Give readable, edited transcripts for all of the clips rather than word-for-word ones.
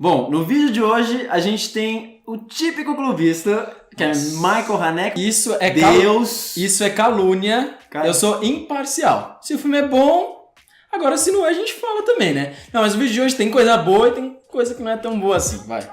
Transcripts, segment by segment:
Bom, no vídeo de hoje a gente tem o típico clubista, que é Michael Haneke. Isso é Deus. Isso é calúnia. Eu sou imparcial. Se o filme é bom, agora se não é, a gente fala também, né? Não, mas o vídeo de hoje tem coisa boa e tem coisa que não é tão boa assim. Vai.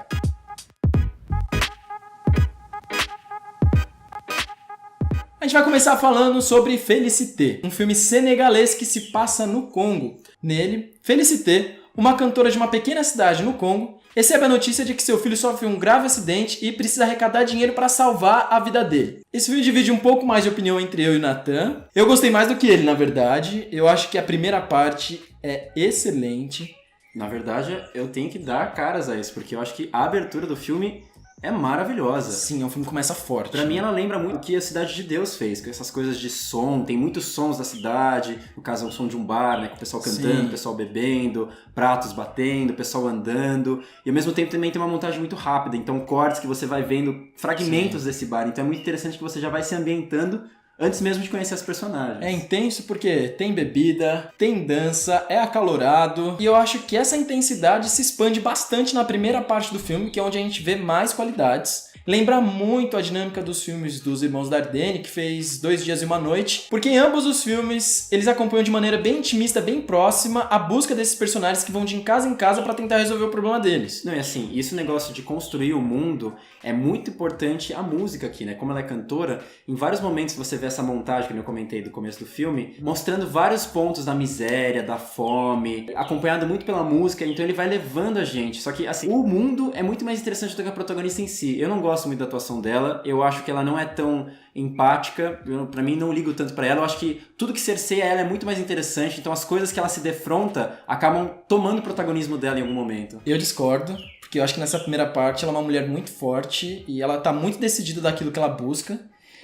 A gente vai começar falando sobre Félicité, um filme senegalês que se passa no Congo. Nele, Félicité, uma cantora de uma pequena cidade no Congo, recebe a notícia de que seu filho sofre um grave acidente e precisa arrecadar dinheiro para salvar a vida dele. Esse filme divide um pouco mais de opinião entre eu e o Nathan. Eu gostei mais do que ele, na verdade. Eu acho que a primeira parte é excelente. Na verdade, eu tenho que dar caras a isso, porque eu acho que a abertura do filme é maravilhosa. Sim, o filme começa forte. Pra mim, ela lembra muito o que a Cidade de Deus fez, com essas coisas de som. Tem muitos sons da cidade, no caso é o som de um bar, né, com o pessoal cantando, o pessoal bebendo, pratos batendo, o pessoal andando. E ao mesmo tempo também tem uma montagem muito rápida, então cortes que você vai vendo fragmentos desse bar. Então é muito interessante que você já vai se ambientando antes mesmo de conhecer as personagens. É intenso porque tem bebida, tem dança, é acalorado. E eu acho que essa intensidade se expande bastante na primeira parte do filme, que é onde a gente vê mais qualidades. Lembra muito a dinâmica dos filmes dos Irmãos Dardenne, que fez 2 Dias e uma Noite, porque em ambos os filmes eles acompanham de maneira bem intimista, bem próxima, a busca desses personagens que vão de em casa pra tentar resolver o problema deles. Não, e assim, esse negócio de construir o mundo é muito importante a música aqui, né? Como ela é cantora, em vários momentos você vê essa montagem que eu comentei do começo do filme, mostrando vários pontos da miséria, da fome, acompanhado muito pela música, então ele vai levando a gente. Só que, assim, o mundo é muito mais interessante do que a protagonista em si. Eu não gosto muito da atuação dela, eu acho que ela não é tão empática, pra mim não ligo tanto pra ela, eu acho que tudo que cerceia ela é muito mais interessante, então as coisas que ela se defronta acabam tomando o protagonismo dela em algum momento. Eu discordo, porque eu acho que nessa primeira parte ela é uma mulher muito forte e ela tá muito decidida daquilo que ela busca,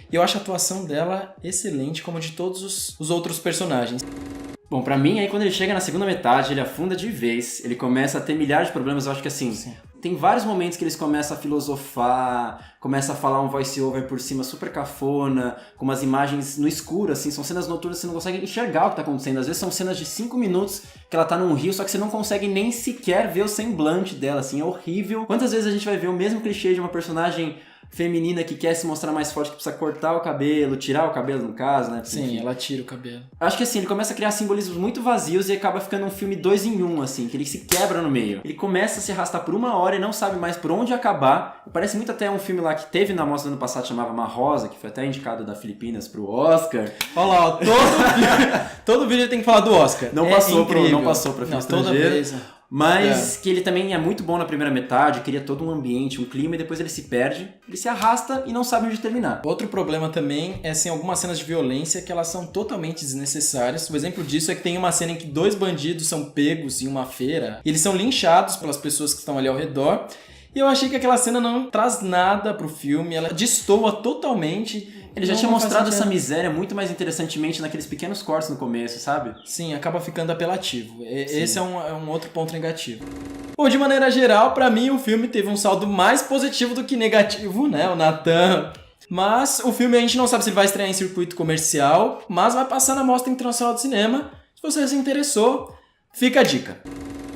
e eu acho a atuação dela excelente, como de todos os outros personagens. Bom, pra mim, aí quando ele chega na segunda metade, ele afunda de vez, ele começa a ter milhares de problemas, eu acho que assim, tem vários momentos que eles começam a filosofar, começam a falar um voice-over por cima super cafona, com umas imagens no escuro, assim, são cenas noturnas que você não consegue enxergar o que tá acontecendo, às vezes são cenas de 5 minutos que ela tá num rio, só que você não consegue nem sequer ver o semblante dela, assim, é horrível. Quantas vezes a gente vai ver o mesmo clichê de uma personagem feminina que quer se mostrar mais forte, que precisa cortar o cabelo, tirar o cabelo no caso, né? Sim, enfim. Ela tira o cabelo. Acho que assim, ele começa a criar simbolismos muito vazios e acaba ficando um filme 2 em 1, assim, que ele se quebra no meio. Ele começa a se arrastar por 1 hora e não sabe mais por onde acabar. Parece muito até um filme lá que teve na mostra do ano passado, chamava Uma Rosa, que foi até indicado da Filipinas pro Oscar. Olha lá, ó, todo vídeo tem que falar do Oscar. Não passou pra filme estrangeiro. Toda vez. Mas que ele também é muito bom na primeira metade, cria todo um ambiente, um clima, e depois ele se perde, ele se arrasta e não sabe onde terminar. Outro problema também é assim, algumas cenas de violência que elas são totalmente desnecessárias. O exemplo disso é que tem uma cena em que 2 bandidos são pegos em uma feira e eles são linchados pelas pessoas que estão ali ao redor. E eu achei que aquela cena não traz nada pro filme, ela destoa totalmente. Ele já tinha mostrado essa miséria muito mais interessantemente naqueles pequenos cortes no começo, sabe? Sim, acaba ficando apelativo. Esse é um outro ponto negativo. Bom, de maneira geral, pra mim o filme teve um saldo mais positivo do que negativo, né? O Nathan. Mas o filme a gente não sabe se ele vai estrear em circuito comercial, mas vai passar na Mostra Internacional de Cinema. Se você se interessou, fica a dica.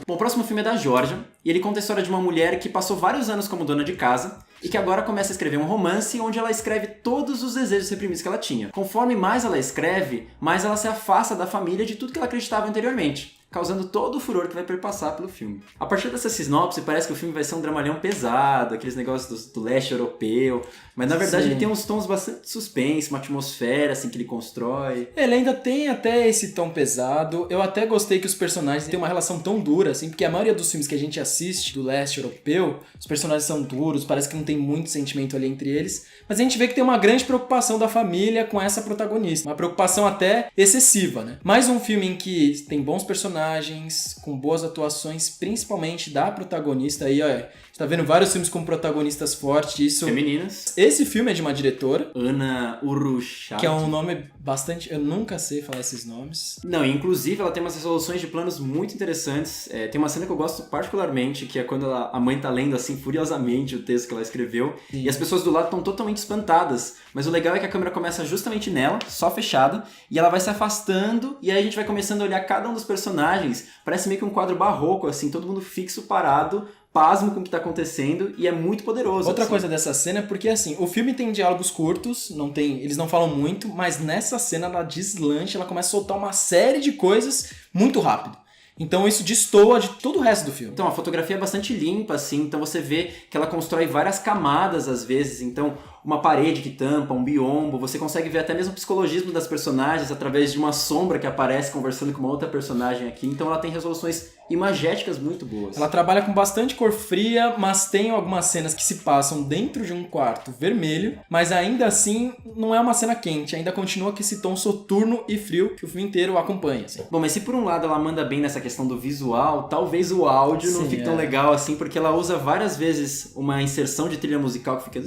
Bom, o próximo filme é da Georgia, e ele conta a história de uma mulher que passou vários anos como dona de casa e que agora começa a escrever um romance onde ela escreve todos os desejos reprimidos que ela tinha. Conforme mais ela escreve, mais ela se afasta da família de tudo que ela acreditava anteriormente, causando todo o furor que vai perpassar pelo filme. A partir dessa sinopse, parece que o filme vai ser um dramalhão pesado, aqueles negócios do leste europeu, mas na verdade ele tem uns tons bastante suspense, uma atmosfera assim que ele constrói. Ele ainda tem até esse tom pesado. Eu até gostei que os personagens têm uma relação tão dura, assim, porque a maioria dos filmes que a gente assiste do leste europeu, os personagens são duros, parece que não tem muito sentimento ali entre eles, mas a gente vê que tem uma grande preocupação da família com essa protagonista, uma preocupação até excessiva, né? Mais um filme em que tem bons personagens, com boas atuações, principalmente da protagonista aí, ó. Tá vendo vários filmes com protagonistas fortes, isso... Femininas. Esse filme é de uma diretora. Ana Uruchad. Que é um nome bastante... Eu nunca sei falar esses nomes. Não, inclusive ela tem umas resoluções de planos muito interessantes. Tem uma cena que eu gosto particularmente, que é quando a mãe tá lendo assim furiosamente o texto que ela escreveu. Sim. E as pessoas do lado estão totalmente espantadas. Mas o legal é que a câmera começa justamente nela, só fechada, e ela vai se afastando, e aí a gente vai começando a olhar cada um dos personagens. Parece meio que um quadro barroco, assim, todo mundo fixo, parado, pasmo com o que tá acontecendo e é muito poderoso. Outra assim. coisa dessa cena é porque, assim, o filme tem diálogos curtos, eles não falam muito, mas nessa cena ela deslancha, ela começa a soltar uma série de coisas muito rápido. Então isso destoa de todo o resto do filme. Então a fotografia é bastante limpa, assim, então você vê que ela constrói várias camadas às vezes, então uma parede que tampa, um biombo, você consegue ver até mesmo o psicologismo das personagens através de uma sombra que aparece conversando com uma outra personagem aqui, então ela tem resoluções imagéticas muito boas. Ela trabalha com bastante cor fria, mas tem algumas cenas que se passam dentro de um quarto vermelho, mas ainda assim não é uma cena quente, ainda continua com esse tom soturno e frio que o filme inteiro acompanha. Assim. Bom, mas se por um lado ela manda bem nessa questão do visual, talvez o áudio não fique tão legal assim, porque ela usa várias vezes uma inserção de trilha musical que fica...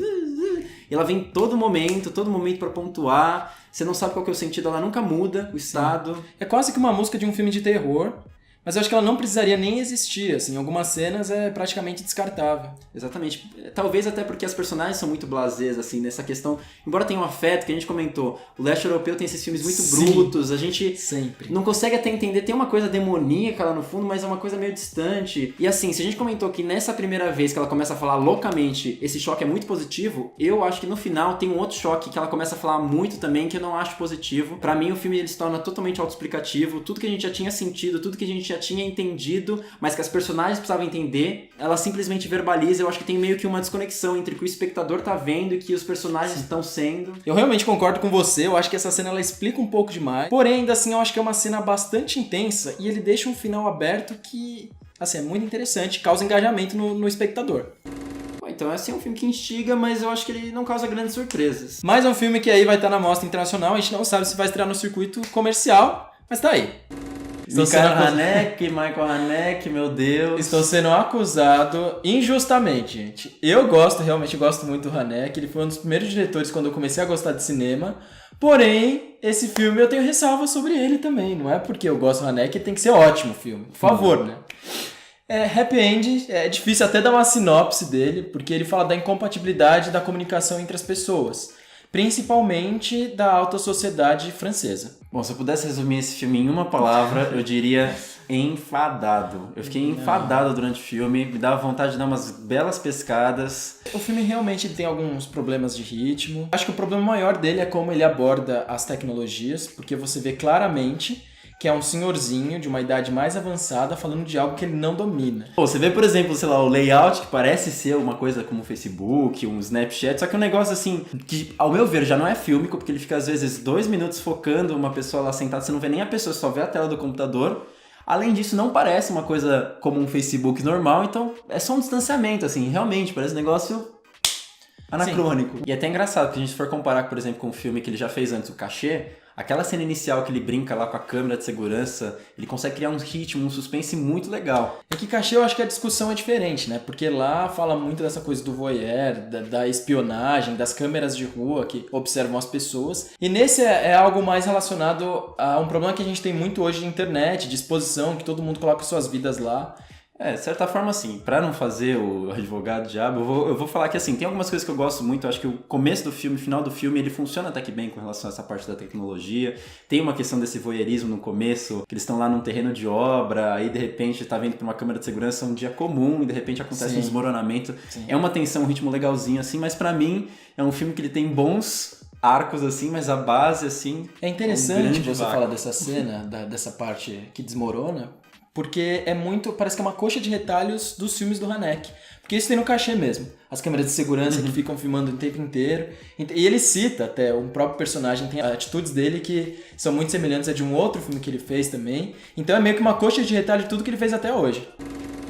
E ela vem todo momento pra pontuar, você não sabe qual que é o sentido, ela nunca muda o estado. É quase que uma música de um filme de terror, mas eu acho que ela não precisaria nem existir, assim, em algumas cenas é praticamente descartável. Exatamente. Talvez até porque as personagens são muito blasés, assim, nessa questão. Embora tenha um afeto, que a gente comentou, o leste europeu tem esses filmes muito brutos, a gente sempre não consegue até entender, tem uma coisa demoníaca lá no fundo, mas é uma coisa meio distante. E assim, se a gente comentou que nessa primeira vez que ela começa a falar loucamente, esse choque é muito positivo, eu acho que no final tem um outro choque que ela começa a falar muito também, que eu não acho positivo. Pra mim, o filme ele se torna totalmente autoexplicativo, tudo que a gente já tinha sentido, tudo que a gente já tinha entendido, mas que as personagens precisavam entender, ela simplesmente verbaliza. Eu acho que tem meio que uma desconexão entre o que o espectador tá vendo e o que os personagens estão sendo. Eu realmente concordo com você, eu acho que essa cena ela explica um pouco demais, porém ainda assim eu acho que é uma cena bastante intensa e ele deixa um final aberto que, assim, é muito interessante, causa engajamento no espectador. Então assim, é um filme que instiga, mas eu acho que ele não causa grandes surpresas. Mais um filme que aí vai estar na mostra internacional, a gente não sabe se vai estrear no circuito comercial, mas tá aí. Michael Haneke, meu Deus. Estou sendo acusado injustamente, gente. Realmente gosto muito do Haneke. Ele foi um dos primeiros diretores quando eu comecei a gostar de cinema. Porém, esse filme eu tenho ressalvas sobre ele também. Não é porque eu gosto do Haneke, tem que ser ótimo o filme. Por favor, né? Happy End, é difícil até dar uma sinopse dele, porque ele fala da incompatibilidade da comunicação entre as pessoas. Principalmente da alta sociedade francesa. Bom, se eu pudesse resumir esse filme em uma palavra, eu diria enfadado. Eu fiquei enfadado durante o filme, me dava vontade de dar umas belas pescadas. O filme realmente tem alguns problemas de ritmo. Acho que o problema maior dele é como ele aborda as tecnologias, porque você vê claramente que é um senhorzinho de uma idade mais avançada falando de algo que ele não domina. Pô, você vê, por exemplo, sei lá, o layout que parece ser uma coisa como o Facebook, um Snapchat, só que é um negócio assim, que ao meu ver já não é fílmico, porque ele fica às vezes 2 minutos focando uma pessoa lá sentada, você não vê nem a pessoa, só vê a tela do computador. Além disso, não parece uma coisa como um Facebook normal, então é só um distanciamento, assim, realmente, parece um negócio anacrônico. Sim. E é até engraçado, porque a gente for comparar, por exemplo, com o filme que ele já fez antes, o Cachê, aquela cena inicial que ele brinca lá com a câmera de segurança, ele consegue criar um ritmo, um suspense muito legal. É que Cachê eu acho que a discussão é diferente, né? Porque lá fala muito dessa coisa do voyeur, da espionagem, das câmeras de rua que observam as pessoas. E nesse é algo mais relacionado a um problema que a gente tem muito hoje de internet, de exposição, que todo mundo coloca suas vidas lá. De certa forma, assim, pra não fazer o advogado diabo, eu vou falar que, assim, tem algumas coisas que eu gosto muito. Eu acho que o começo do filme, o final do filme, ele funciona até que bem com relação a essa parte da tecnologia. Tem uma questão desse voyeurismo no começo, que eles estão lá num terreno de obra, aí de repente tá vendo pra uma câmera de segurança um dia comum, e de repente acontece um desmoronamento. Sim. É uma tensão, um ritmo legalzinho, assim, mas pra mim é um filme que ele tem bons arcos, assim, mas a base, assim... É interessante você falar dessa cena, dessa parte que desmorona, porque parece que é uma coxa de retalhos dos filmes do Haneke. Porque isso tem no Cachê mesmo. As câmeras de segurança que ficam filmando o tempo inteiro. E ele cita até, o próprio personagem tem atitudes dele que são muito semelhantes a de um outro filme que ele fez também. Então é meio que uma coxa de retalho de tudo que ele fez até hoje.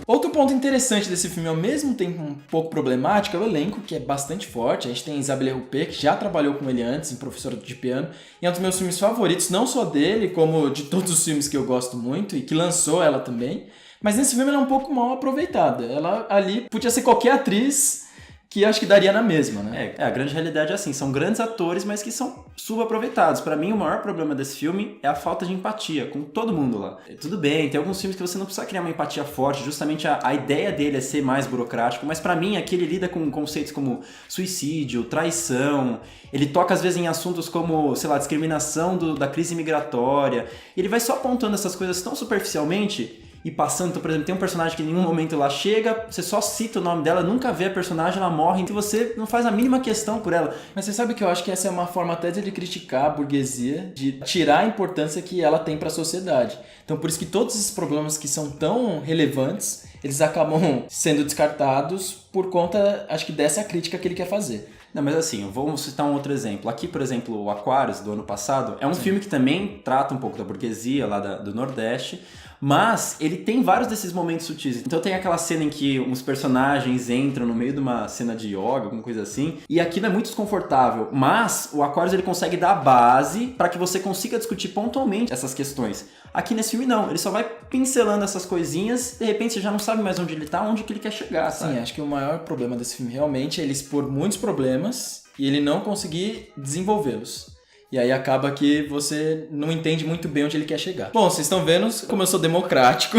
Outro ponto interessante desse filme, ao mesmo tempo um pouco problemático, é o elenco, que é bastante forte. A gente tem Isabelle Huppert, que já trabalhou com ele antes, em Professora de Piano, e é um dos meus filmes favoritos, não só dele, como de todos os filmes que eu gosto muito, e que lançou ela também. Mas nesse filme ela é um pouco mal aproveitada. Ela ali podia ser qualquer atriz que acho que daria na mesma, né? A grande realidade é assim, são grandes atores, mas que são subaproveitados. Pra mim, o maior problema desse filme é a falta de empatia com todo mundo lá. Tudo bem, tem alguns filmes que você não precisa criar uma empatia forte, justamente a ideia dele é ser mais burocrático, mas pra mim aqui ele lida com conceitos como suicídio, traição, ele toca às vezes em assuntos como, sei lá, discriminação da crise migratória, e ele vai só apontando essas coisas tão superficialmente e passando. Então, por exemplo, tem um personagem que em nenhum momento lá chega, você só cita o nome dela, nunca vê a personagem, ela morre, então você não faz a mínima questão por ela. Mas você sabe que eu acho que essa é uma forma até de criticar a burguesia, de tirar a importância que ela tem para a sociedade. Então por isso que todos esses problemas que são tão relevantes, eles acabam sendo descartados por conta, acho que dessa crítica que ele quer fazer. Não, mas assim, vamos citar um outro exemplo. Aqui, por exemplo, o Aquarius, do ano passado, é um filme que também trata um pouco da burguesia lá do Nordeste, mas ele tem vários desses momentos sutis. Então tem aquela cena em que uns personagens entram no meio de uma cena de yoga, alguma coisa assim, e aquilo é muito desconfortável, mas o Aquarius ele consegue dar a base para que você consiga discutir pontualmente essas questões. Aqui nesse filme não, ele só vai pincelando essas coisinhas, de repente você já não sabe mais onde ele tá, onde que ele quer chegar, sabe? Sim, acho que o maior problema desse filme realmente é ele expor muitos problemas e ele não conseguir desenvolvê-los. E aí acaba que você não entende muito bem onde ele quer chegar. Bom, vocês estão vendo como eu sou democrático.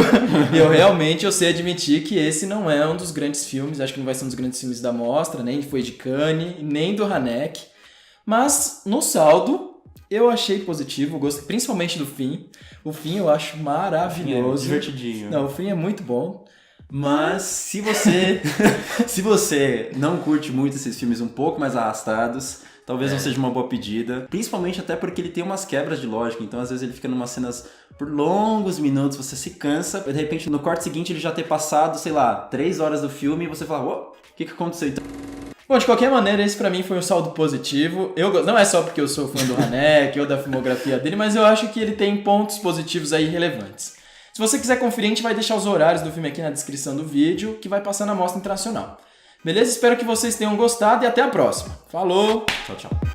Eu sei admitir que esse não é um dos grandes filmes. Acho que não vai ser um dos grandes filmes da mostra, nem foi de Cannes, nem do Haneke. Mas, no saldo, eu achei positivo. Gostei principalmente do fim. O fim eu acho maravilhoso. É divertidinho. Não, o fim é muito bom. Mas se você não curte muito esses filmes um pouco mais arrastados, talvez não seja uma boa pedida. Principalmente até porque ele tem umas quebras de lógica. Então, às vezes, ele fica numas cenas por longos minutos, você se cansa. De repente, no corte seguinte, ele já ter passado, 3 horas do filme e você fala, o que aconteceu então? Bom, de qualquer maneira, esse pra mim foi um saldo positivo. Não é só porque eu sou fã do Haneke ou da filmografia dele, mas eu acho que ele tem pontos positivos aí relevantes. Se você quiser conferir, a gente vai deixar os horários do filme aqui na descrição do vídeo, que vai passar na Mostra Internacional. Beleza? Espero que vocês tenham gostado e até a próxima. Falou! Tchau, tchau.